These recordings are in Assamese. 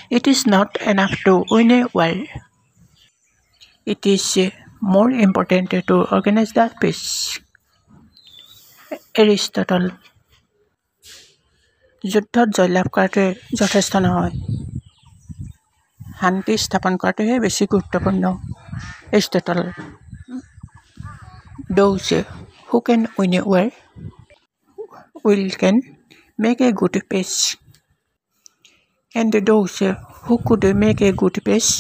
It is not enough to win a war. It is more important to organize the peace. Aristotle. যুদ্ধত জয়লাভ কৰাটোৱে যথেষ্ট নহয়, শান্তি স্থাপন কৰাটোহে বেছি গুৰুত্বপূৰ্ণ। Aristotle. Those who can win a war can make a good peace, and those who could make a good peace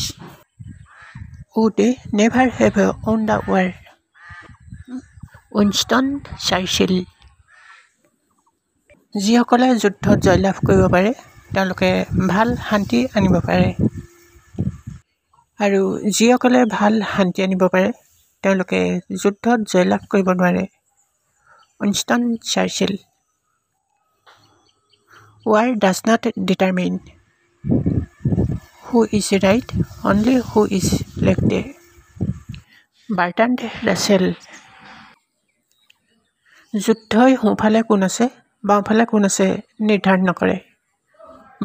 would never have won the war. Winston Churchill. যিসকলে যুদ্ধত জয়লাভ কৰিব পাৰে তেওঁলোকে ভাল শান্তি আনিব পাৰে, আৰু যিসকলে ভাল শান্তি আনিব পাৰে তেওঁলোকে যুদ্ধত জয়লাভ কৰিব নোৱাৰে। Winston Churchill. War does not determine who is right, only who is left. Bertrand Russell. যুদ্ধই সোঁফালে কোন আছে বাওঁফালে কোন আছে নিৰ্ধাৰণ নকৰে।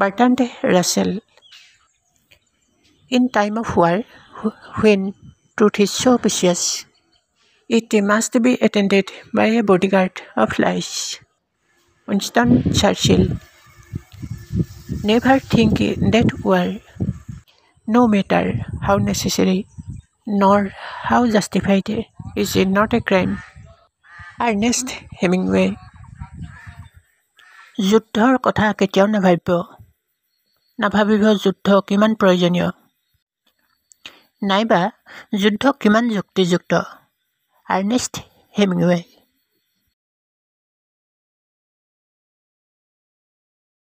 Bertrand Russell. In time of war, when truth is so precious, it must be attended by a bodyguard of lies. Winston Churchill. Never think that war, no matter how necessary nor how justified, is not a crime. Ernest Hemingway. যুদ্ধৰ কথা কেতিয়াও নাভাবিব যুদ্ধ কিমান প্ৰয়োজনীয়, নাইবা যুদ্ধ কিমান যুক্তিযুক্ত। Ernest Hemingway.